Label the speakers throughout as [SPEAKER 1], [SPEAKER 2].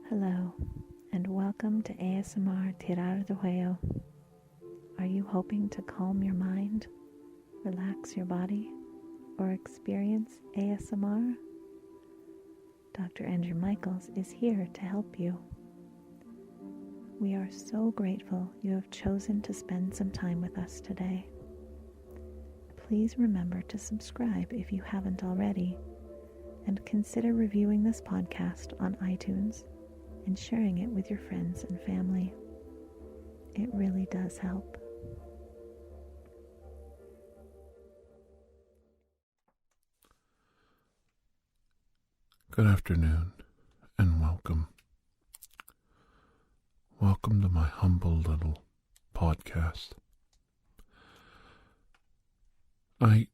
[SPEAKER 1] Hello, and welcome to ASMR TirarADeguello. Are you hoping to calm your mind, relax your body, or experience ASMR? Dr. Andrew Michaels is here to help you. We are so grateful you have chosen to spend some time with us today. Please remember to subscribe if you haven't already, and consider reviewing this podcast on iTunes and sharing it with your friends and family. It really does help.
[SPEAKER 2] Good afternoon and welcome. Welcome to my humble little podcast. I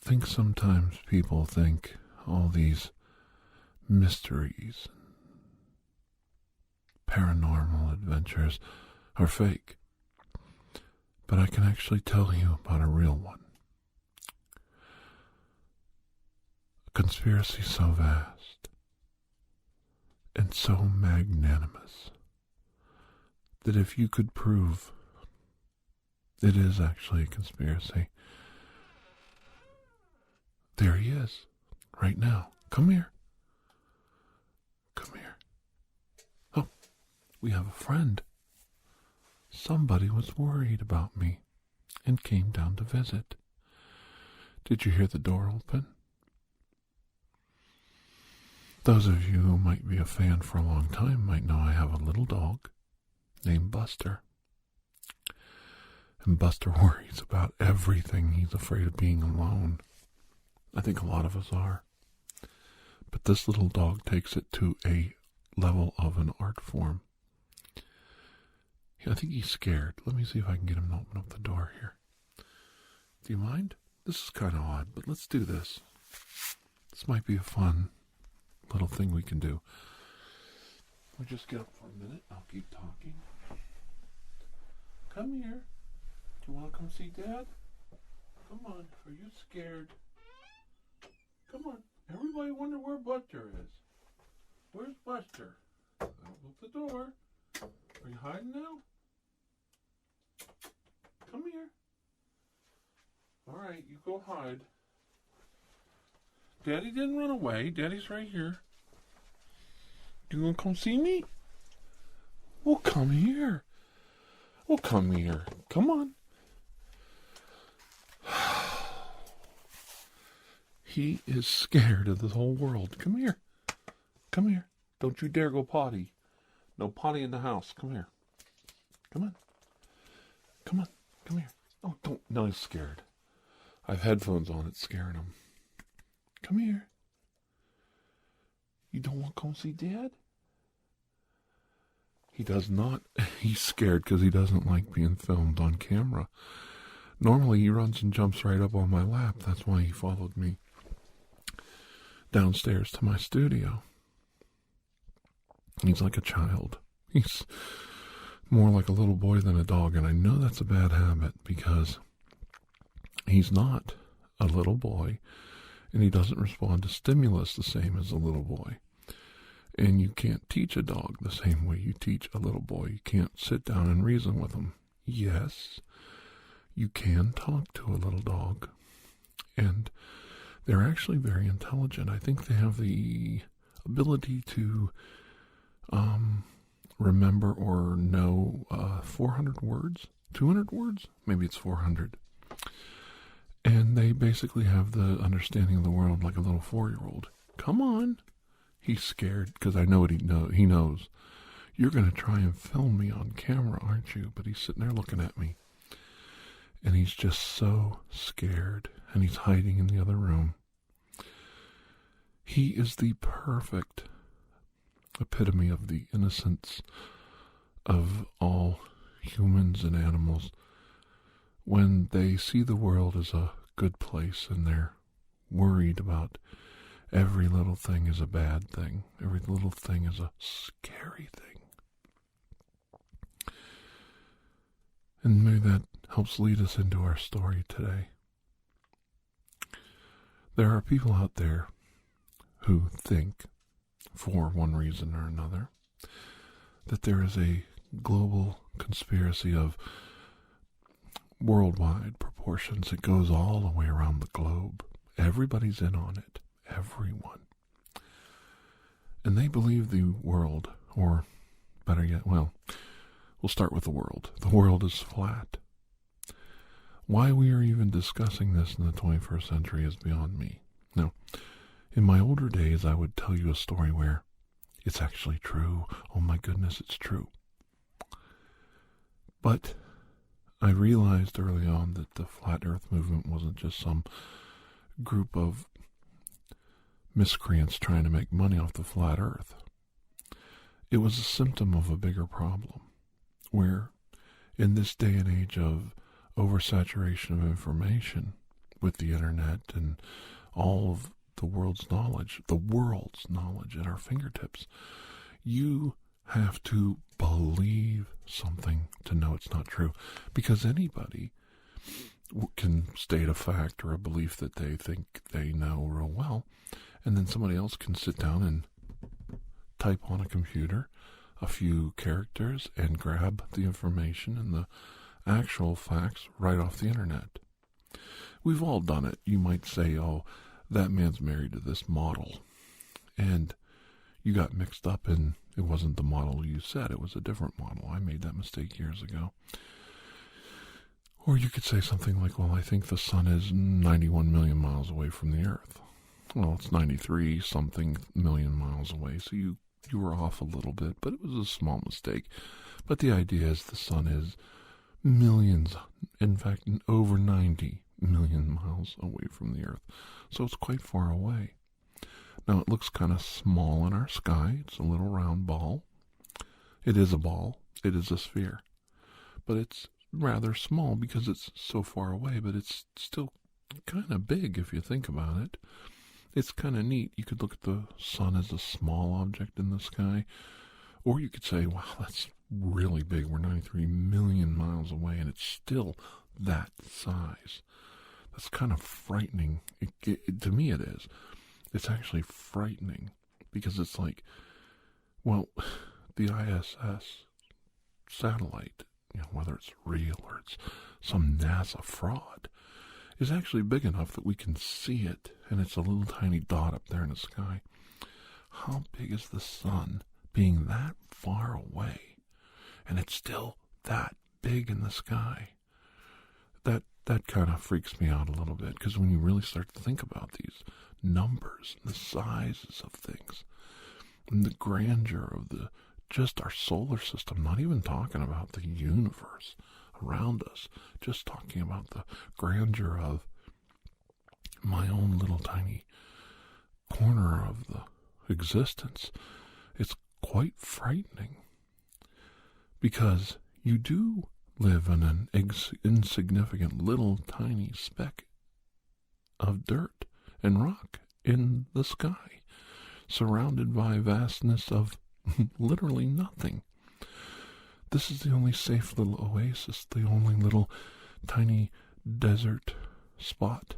[SPEAKER 2] think sometimes people think all these mysteries, paranormal adventures are fake, but I can actually tell you about a real one. A conspiracy so vast and so magnanimous that if you could prove it is actually a conspiracy, there he is, right now. Come here. Come here. Oh, we have a friend. Somebody was worried about me and came down to visit. Did you hear the door open? Those of you who might be a fan for a long time might know I have a little dog named Buster. And Buster worries about everything. He's afraid of being alone. I think a lot of us are. But this little dog takes it to a level of an art form. I think he's scared. Let me see if I can get him to open up the door here. Do you mind? This is kind of odd, but let's do this. This might be a fun little thing we can do. We'll just get up for a minute. I'll keep talking. Come here. Do you want to come see Dad? Come on. Are you scared? Come on. Everybody wonder where Buster is. Where's Buster? Open the door. Are you hiding now? Come here. All right, you go hide. Daddy didn't run away. Daddy's right here. You gonna come see me? Well, come here. Well, come here. Come on. He is scared of the whole world. Come here. Come here. Don't you dare go potty. No potty in the house. Come here. Come on. Come on. Come here. Oh, don't. No, he's scared. I have headphones on. It's scaring him. Come here. You don't want to come see Dad? He does not. He's scared because he doesn't like being filmed on camera. Normally he runs and jumps right up on my lap. That's why he followed me downstairs to my studio. He's like a child. He's more like a little boy than a dog, and I know that's a bad habit because he's not a little boy, and he doesn't respond to stimulus the same as a little boy. And you can't teach a dog the same way you teach a little boy. You can't sit down and reason with him. Yes, you can talk to a little dog, and they're actually very intelligent. I think they have the ability to remember or know 400 words, 200 words, maybe it's 400. And they basically have the understanding of the world like a little 4-year-old. Come on. He's scared because I know what he knows. You're going to try and film me on camera, aren't you? But he's sitting there looking at me. And he's just so scared. And he's hiding in the other room. He is the perfect epitome of the innocence of all humans and animals when they see the world as a good place and they're worried about every little thing is a bad thing. Every little thing is a scary thing. And maybe that helps lead us into our story today. There are people out there who think for one reason or another, that there is a global conspiracy of worldwide proportions. It goes all the way around the globe. Everybody's in on it. Everyone. And they believe the world, or better yet, well, we'll start with the world. The world is flat. Why we are even discussing this in the 21st century is beyond me. Now, in my older days, I would tell you a story where it's actually true. Oh my goodness, it's true. But I realized early on that the flat earth movement wasn't just some group of miscreants trying to make money off the flat earth. It was a symptom of a bigger problem, where in this day and age of oversaturation of information with the internet and all of the world's knowledge at our fingertips, you have to believe something to know it's not true, because anybody can state a fact or a belief that they think they know real well, and then somebody else can sit down and type on a computer a few characters and grab the information and the actual facts right off the internet. We've all done it. You might say, oh, that man's married to this model, and you got mixed up and it wasn't the model you said, it was a different model. I made that mistake years ago. Or you could say something like, well, I think the sun is 91 million miles away from the earth. Well, it's 93 something million miles away, so you were off a little bit, but it was a small mistake. But the idea is the sun is millions, in fact, over 90 million miles away from the earth. So it's quite far away. Now, it looks kind of small in our sky. It's a little round ball. It is a ball. It is a sphere. But it's rather small because it's so far away, but it's still kind of big if you think about it. It's kind of neat. You could look at the sun as a small object in the sky, or you could say, wow, that's really big. We're 93 million miles away, and it's still that size. That's kind of frightening. To me, it is. It's actually frightening because it's like, well, the ISS satellite, whether it's real or it's some NASA fraud, is actually big enough that we can see it, and it's a little tiny dot up there in the sky. How big is the sun being that far away, and it's still that big in the sky? That kind of freaks me out a little bit, because when you really start to think about these numbers and the sizes of things and the grandeur of just our solar system, not even talking about the universe around us, just talking about the grandeur of my own little tiny corner of the existence, it's quite frightening, because you do live in an insignificant little tiny speck of dirt and rock in the sky, surrounded by vastness of literally nothing. This is the only safe little oasis, the only little tiny desert spot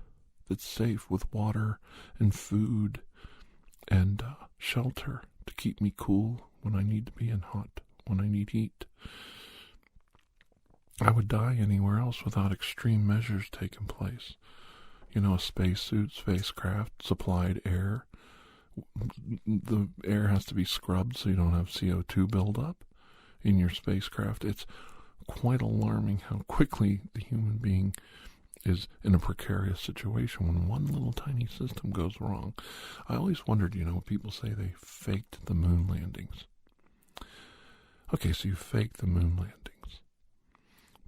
[SPEAKER 2] that's safe, with water and food and shelter to keep me cool when I need to be, and hot when I need heat. I would die anywhere else without extreme measures taking place. A spacesuit, spacecraft, supplied air. The air has to be scrubbed so you don't have CO2 buildup in your spacecraft. It's quite alarming how quickly the human being is in a precarious situation when one little tiny system goes wrong. I always wondered, people say they faked the moon landings. Okay, so you faked the moon landings.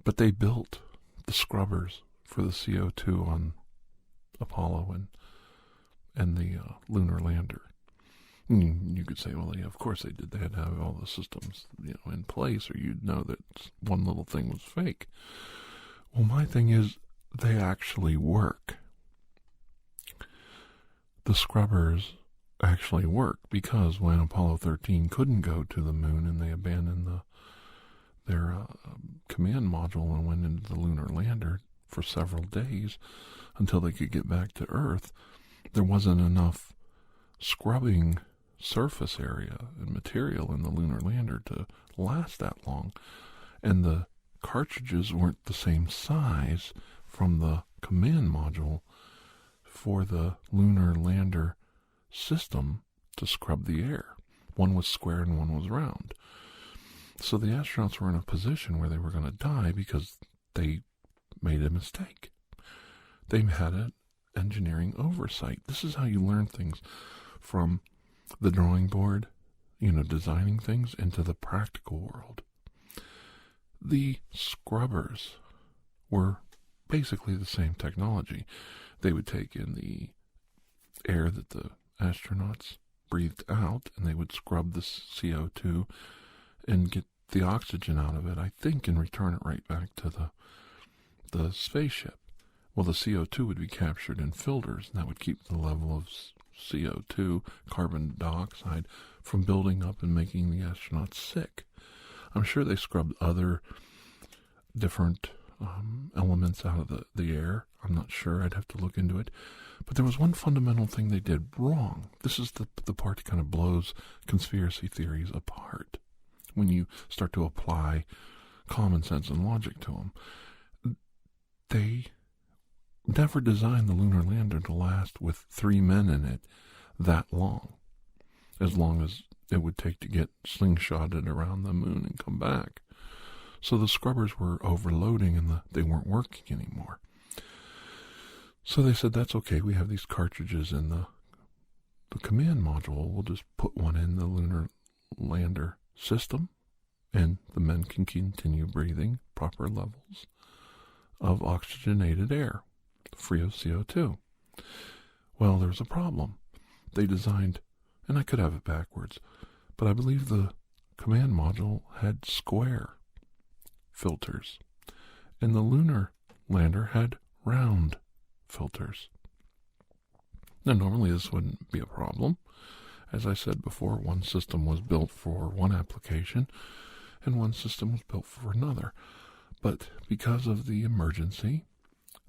[SPEAKER 2] But they built the scrubbers for the CO2 on Apollo and the lunar lander. You could say, well, yeah, of course they did. They had to have all the systems, in place, or you'd know that one little thing was fake. Well, my thing is, they actually work. The scrubbers actually work, because when Apollo 13 couldn't go to the moon and they abandoned their command module and went into the lunar lander for several days until they could get back to Earth, there wasn't enough scrubbing surface area and material in the lunar lander to last that long. And the cartridges weren't the same size from the command module for the lunar lander system to scrub the air. One was square and one was round. So the astronauts were in a position where they were going to die because they made a mistake. They had an engineering oversight. This is how you learn things from the drawing board, designing things, into the practical world. The scrubbers were basically the same technology. They would take in the air that the astronauts breathed out, and they would scrub the CO2 and get the oxygen out of it, I think, and return it right back to the spaceship. Well, the CO2 would be captured in filters, and that would keep the level of CO2, carbon dioxide, from building up and making the astronauts sick. I'm sure they scrubbed other different elements out of the air. I'm not sure. I'd have to look into it. But there was one fundamental thing they did wrong. This is the part that kind of blows conspiracy theories apart when you start to apply common sense and logic to them. They never designed the lunar lander to last with 3 men in it that long as it would take to get slingshotted around the moon and come back. So the scrubbers were overloading and they weren't working anymore. So they said, that's okay, we have these cartridges in the command module. We'll just put one in the lunar lander system, and the men can continue breathing proper levels of oxygenated air, free of CO2. Well, there's a problem. They designed, and I could have it backwards, but I believe the command module had square filters, and the lunar lander had round filters. Now, normally this wouldn't be a problem. As I said before, one system was built for one application, and one system was built for another. But because of the emergency,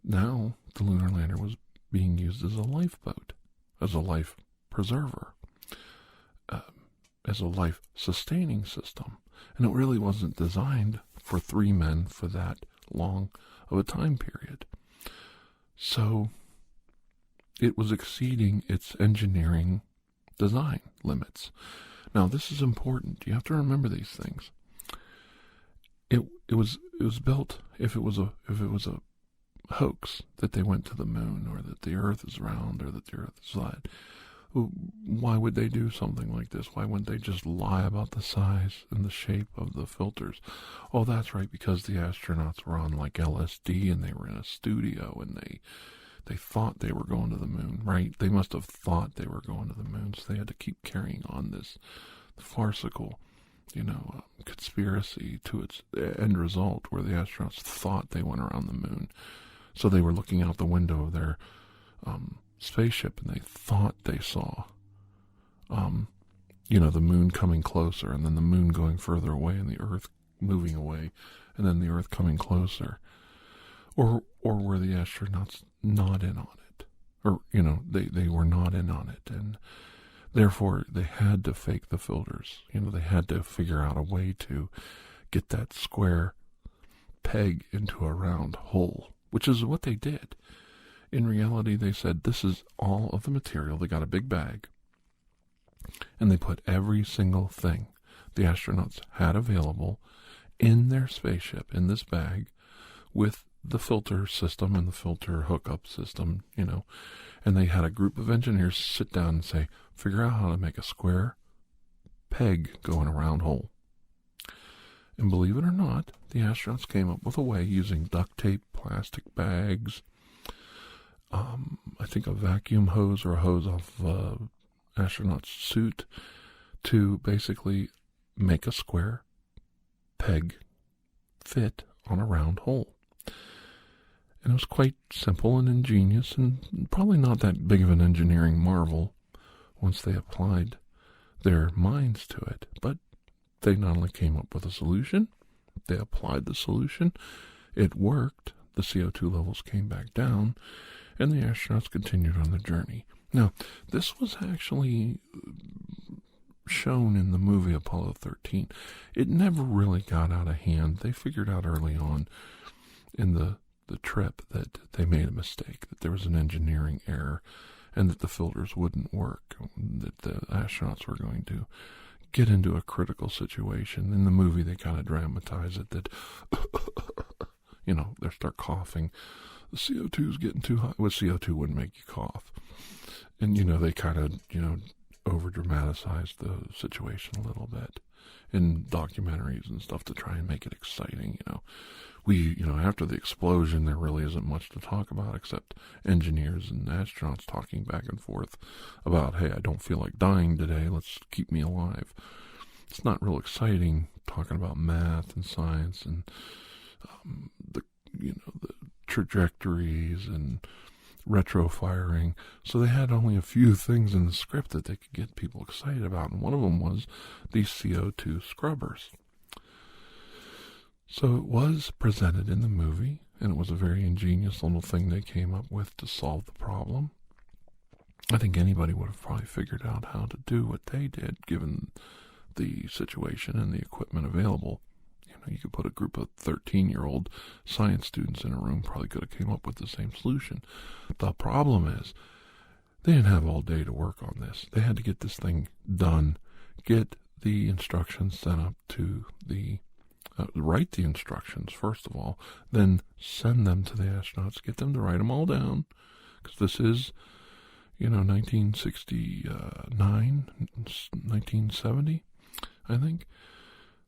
[SPEAKER 2] now the lunar lander was being used as a lifeboat, as a life preserver, as a life-sustaining system. And it really wasn't designed for 3 men for that long of a time period. So it was exceeding its engineering design limits. Now, this is important. You have to remember these things. It was built, if it was a hoax that they went to the moon, or that the Earth is round, or that the Earth is flat, why would they do something like this? Why wouldn't they just lie about the size and the shape of the filters? Oh, that's right, because the astronauts were on like LSD, and they were in a studio, and they thought they were going to the moon, right? They must have thought they were going to the moon, so they had to keep carrying on this farcical, conspiracy to its end result, where the astronauts thought they went around the moon. So they were looking out the window of their spaceship, and they thought they saw, the moon coming closer, and then the moon going further away, and the Earth moving away, and then the Earth coming closer. Or were the astronauts not in on it? Or, they were not in on it, and therefore they had to fake the filters. They had to figure out a way to get that square peg into a round hole, which is what they did. In reality, they said, this is all of the material. They got a big bag, and they put every single thing the astronauts had available in their spaceship, in this bag, with the filter system and the filter hookup system, and they had a group of engineers sit down and say, figure out how to make a square peg go in a round hole. And believe it or not, the astronauts came up with a way, using duct tape, plastic bags, I think a vacuum hose or a hose off astronaut's suit, to basically make a square peg fit on a round hole. And it was quite simple and ingenious, and probably not that big of an engineering marvel once they applied their minds to it. But they not only came up with a solution, they applied the solution. It worked. The CO2 levels came back down, and the astronauts continued on the journey. Now, this was actually shown in the movie Apollo 13, it never really got out of hand. They figured out early on in the trip that they made a mistake, that there was an engineering error, and that the filters wouldn't work, that the astronauts were going to get into a critical situation. In the movie, they kind of dramatize it, that, they start coughing. The CO2 is getting too high. Well, CO2 wouldn't make you cough. And, they kind of, over-dramatize the situation a little bit in documentaries and stuff to try and make it exciting, after the explosion, there really isn't much to talk about except engineers and astronauts talking back and forth about, hey, I don't feel like dying today, let's keep me alive. It's not real exciting talking about math and science and the trajectories and retrofiring. So they had only a few things in the script that they could get people excited about, and one of them was these CO2 scrubbers. So it was presented in the movie, and it was a very ingenious little thing they came up with to solve the problem. I think anybody would have probably figured out how to do what they did, given the situation and the equipment available. You could put a group of 13-year-old science students in a room, probably could have came up with the same solution. The problem is, they didn't have all day to work on this. They had to get this thing done, get the instructions sent up to the write the instructions, first of all, then send them to the astronauts, get them to write them all down, because this is, 1969, 1970, I think,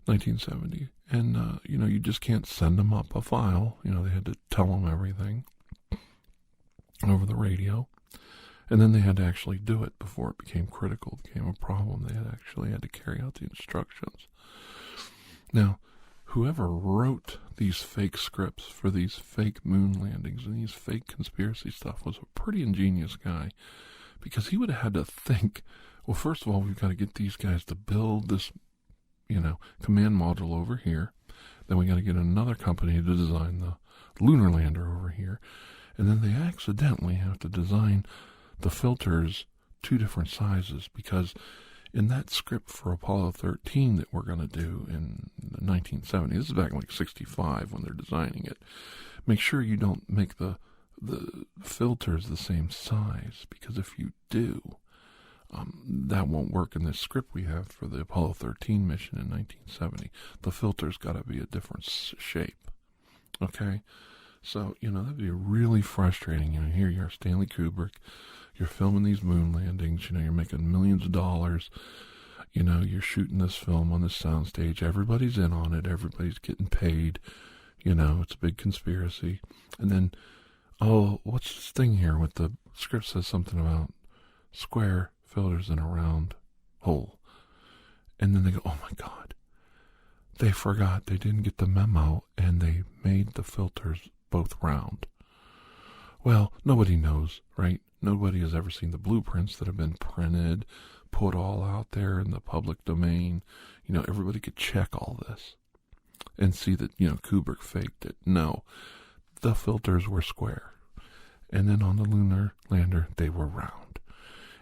[SPEAKER 2] 1970, and, you just can't send them up a file, they had to tell them everything over the radio, and then they had to actually do it before it became critical, it became a problem. They had to carry out the instructions. Now, whoever wrote these fake scripts for these fake moon landings and these fake conspiracy stuff was a pretty ingenious guy, because he would have had to think, well, first of all, we've got to get these guys to build this, command module over here. Then we got to get another company to design the lunar lander over here. And then they accidentally have to design the filters 2 different sizes, because in that script for Apollo 13 that we're going to do in the 1970s, this is back in like 65 when they're designing it, make sure you don't make the filters the same size, because if you do, that won't work in this script we have for the Apollo 13 mission in 1970. The filter's got to be a different shape. Okay? So, that'd be really frustrating. Here you are, Stanley Kubrick, you're filming these moon landings, you're making millions of dollars, you're shooting this film on this soundstage, everybody's in on it, everybody's getting paid, it's a big conspiracy. And then, what's this thing here with the script says something about square filters in a round hole. And then they go, oh my God, they forgot, they didn't get the memo, and they made the filters both round. Well, nobody knows, right? Nobody has ever seen the blueprints that have been printed, put all out there in the public domain. Everybody could check all this and see that, Kubrick faked it. No, the filters were square. And then on the lunar lander, they were round.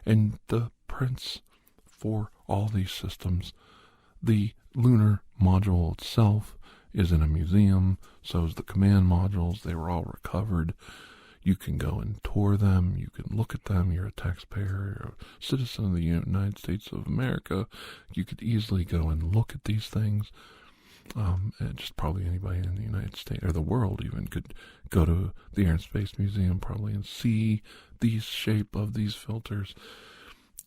[SPEAKER 2] And the prints for all these systems, the lunar module itself is in a museum, so is the command modules. They were all recovered. You can go and tour them. You can look at them. You're a taxpayer, you're a citizen of the United States of America. You could easily go and look at these things. And just probably anybody in the United States, or the world even, could go to the Air and Space Museum probably and see the shape of these filters.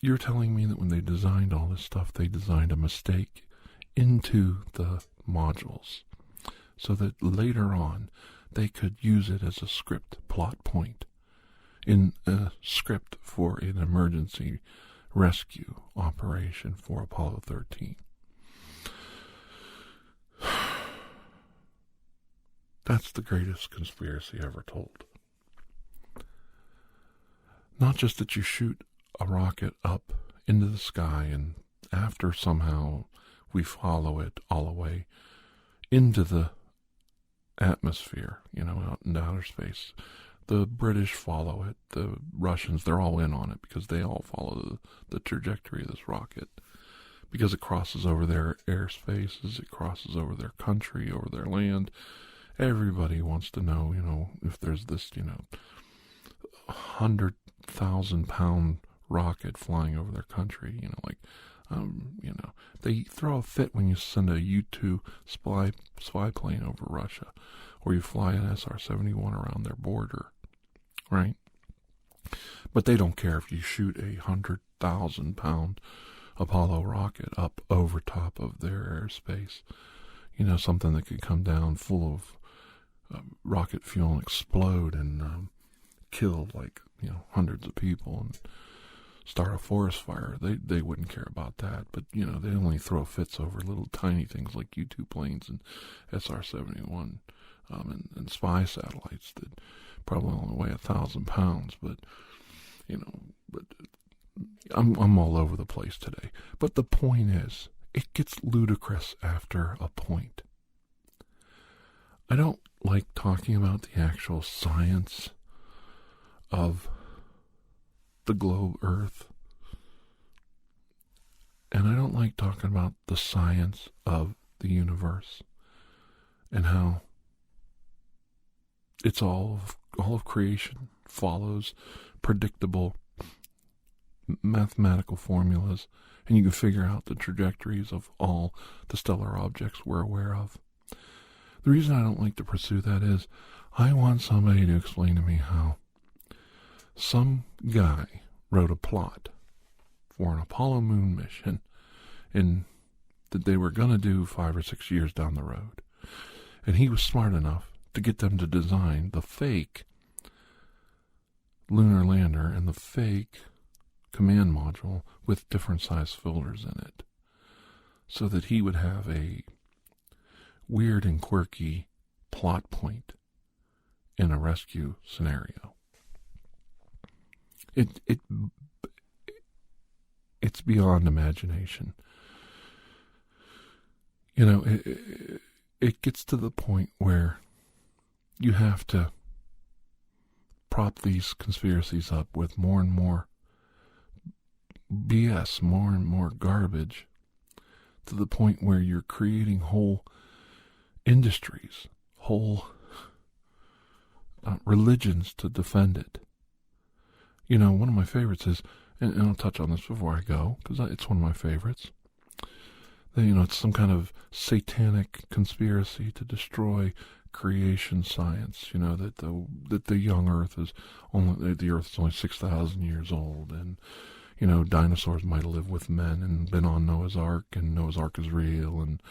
[SPEAKER 2] You're telling me that when they designed all this stuff, they designed a mistake into the modules so that later on they could use it as a script plot point in a script for an emergency rescue operation for Apollo 13. That's the greatest conspiracy ever told. Not just that you shoot a rocket up into the sky and after somehow we follow it all the way into the atmosphere, out in outer space. The British follow it. The Russians, they're all in on it because they all follow the trajectory of this rocket. because it crosses over their airspaces, it crosses over their country, over their land. Everybody wants to know, if there's this, 100,000-pound rocket flying over their country, they throw a fit when you send a U-2 spy plane over Russia, or you fly an SR-71 around their border, right? But they don't care if you shoot a 100,000-pound Apollo rocket up over top of their airspace. Something that could come down full of rocket fuel and explode and kill hundreds of people and start a forest fire. They wouldn't care about that. But they only throw fits over little tiny things like U-2 planes and SR-71 and spy satellites that probably only weigh 1,000 pounds. But I'm all over the place today. But the point is, it gets ludicrous after a point. I don't like talking about the actual science of the globe Earth. And I don't like talking about the science of the universe and how it's all of creation follows predictable mathematical formulas, and you can figure out the trajectories of all the stellar objects we're aware of. The reason I don't like to pursue that is I want somebody to explain to me how some guy wrote a plot for an Apollo moon mission that they were going to do 5 or 6 years down the road. And he was smart enough to get them to design the fake lunar lander and the fake command module with different size filters in it, so that he would have a weird and quirky plot point in a rescue scenario. It's beyond imagination. It gets to the point where you have to prop these conspiracies up with more and more BS, more and more garbage, to the point where you're creating whole industries, whole religions to defend it. One of my favorites is, and I'll touch on this before I go, because it's one of my favorites, that, it's some kind of satanic conspiracy to destroy creation science, that the young Earth is only, the Earth is only 6,000 years old, and dinosaurs might have lived with men and been on Noah's Ark, and Noah's Ark is real, and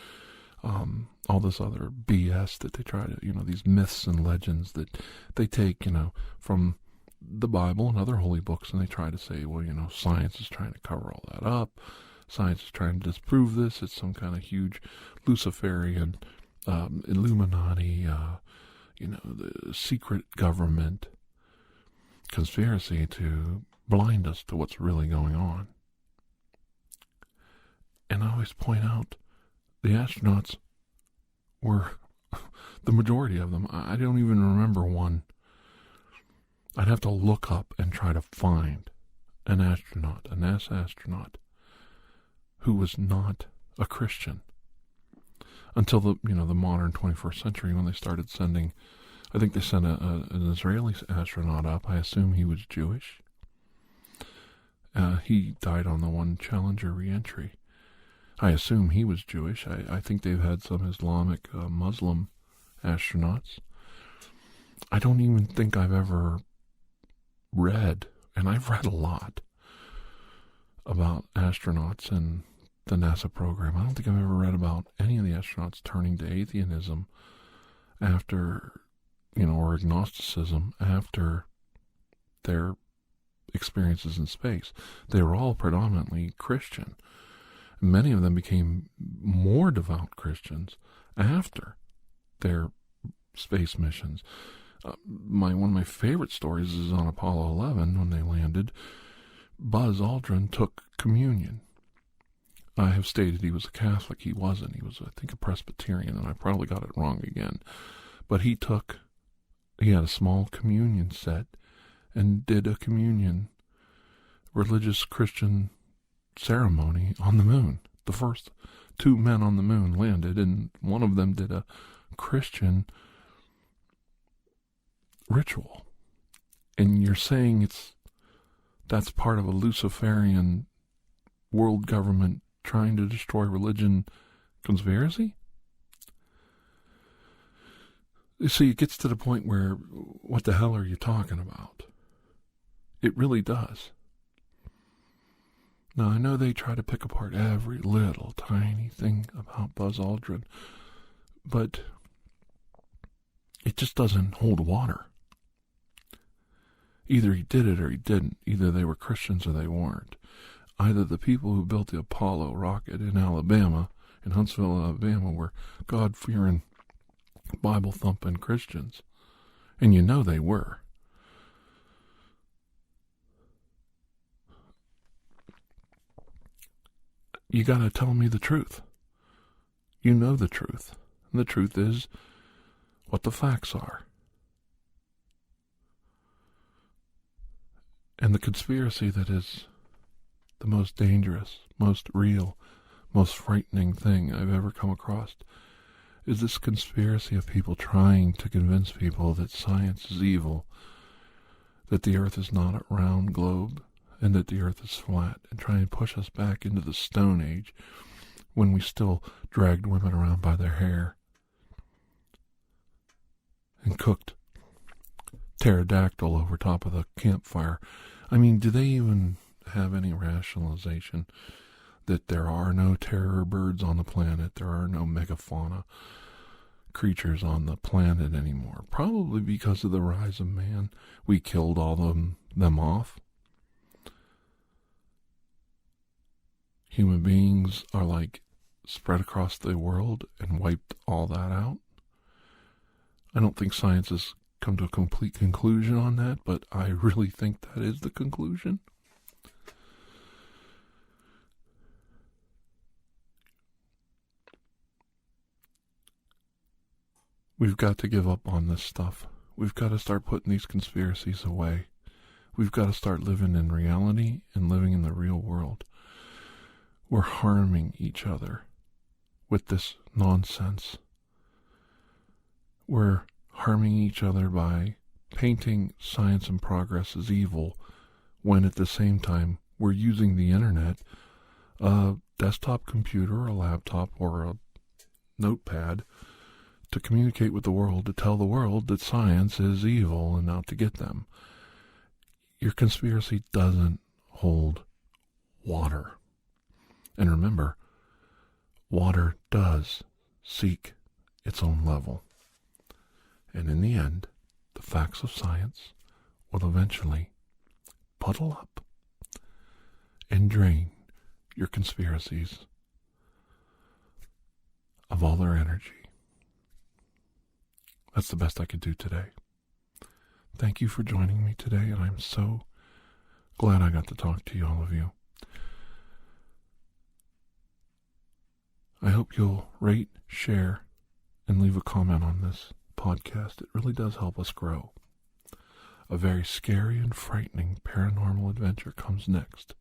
[SPEAKER 2] all this other BS that they try to, these myths and legends that they take, from the Bible and other holy books, and they try to say, well, science is trying to cover all that up. Science is trying to disprove this. It's some kind of huge Luciferian, Illuminati, the secret government conspiracy to blind us to what's really going on. And I always point out the astronauts were, the majority of them, I don't even remember one. I'd have to look up and try to find an astronaut, a NASA astronaut, who was not a Christian. Until the modern 21st century, when they started sending, I think they sent an Israeli astronaut up. I assume he was Jewish. He died on the one Challenger reentry. I assume he was Jewish. I think they've had some Islamic Muslim astronauts. I don't even think I've ever read, and I've read a lot about astronauts and the NASA program. I don't think I've ever read about any of the astronauts turning to atheism after, or agnosticism after their experiences in space. They were all predominantly Christian. Many of them became more devout Christians after their space missions. One of my favorite stories is on Apollo 11 when they landed. Buzz Aldrin took communion. I have stated he was a Catholic. He wasn't. He was, I think, a Presbyterian, and I probably got it wrong again. But he had a small communion set and did a communion, religious Christian ceremony on the moon, The first 2 men on the moon landed, and one of them did a Christian ritual. And you're saying that's part of a Luciferian world government trying to destroy religion conspiracy? You see, it gets to the point where, what the hell are you talking about? It really does. Now, I know they try to pick apart every little tiny thing about Buzz Aldrin, but it just doesn't hold water. Either he did it or he didn't. Either they were Christians or they weren't. Either the people who built the Apollo rocket in Alabama, in Huntsville, Alabama, were God-fearing, Bible-thumping Christians. And you know they were. You got to tell me the truth. You know the truth. And the truth is what the facts are. And the conspiracy that is the most dangerous, most real, most frightening thing I've ever come across is this conspiracy of people trying to convince people that science is evil, that the earth is not a round globe, and that the earth is flat, and try and push us back into the Stone Age when we still dragged women around by their hair and cooked pterodactyl over top of the campfire. I mean, do they even have any rationalization that there are no terror birds on the planet, there are no megafauna creatures on the planet anymore? Probably because of the rise of man. We killed all them off. Human beings are like spread across the world and wiped all that out. I don't think science has come to a complete conclusion on that, but I really think that is the conclusion. We've got to give up on this stuff. We've got to start putting these conspiracies away. We've got to start living in reality and living in the real world. We're harming each other with this nonsense. We're harming each other by painting science and progress as evil, when at the same time we're using the internet, a desktop computer, a laptop, or a notepad to communicate with the world, to tell the world that science is evil and out to get them. Your conspiracy doesn't hold water. And remember, water does seek its own level. And in the end, the facts of science will eventually puddle up and drain your conspiracies of all their energy. That's the best I could do today. Thank you for joining me today, and I'm so glad I got to talk to you, all of you. I hope you'll rate, share, and leave a comment on this podcast. It really does help us grow. A very scary and frightening paranormal adventure comes next.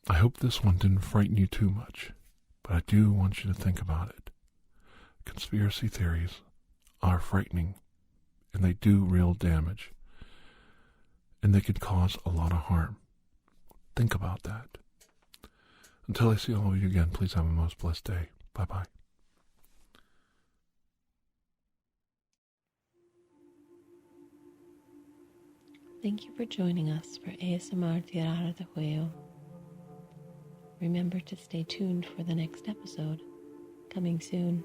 [SPEAKER 2] I hope this one didn't frighten you too much, but I do want you to think about it. Conspiracy theories are frightening, and they do real damage, and they could cause a lot of harm. Think about that. Until I see all of you again, please have a most blessed day. Bye-bye.
[SPEAKER 1] Thank you for joining us for ASMR TirarADeguello. Remember to stay tuned for the next episode, coming soon.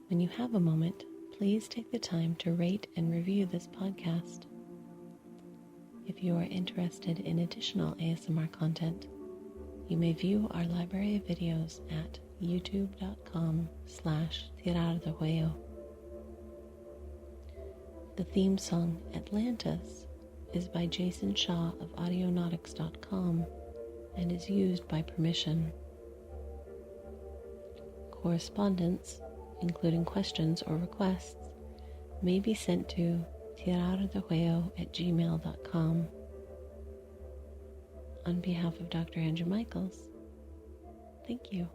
[SPEAKER 1] When you have a moment, please take the time to rate and review this podcast. If you are interested in additional ASMR content, you may view our library of videos at youtube.com/TirarADeguello. The theme song, Atlantis, is by Jason Shaw of Audionautics.com and is used by permission. Correspondence, including questions or requests, may be sent to TirarADeguello@gmail.com. On behalf of Dr. Andrew Michaels, thank you.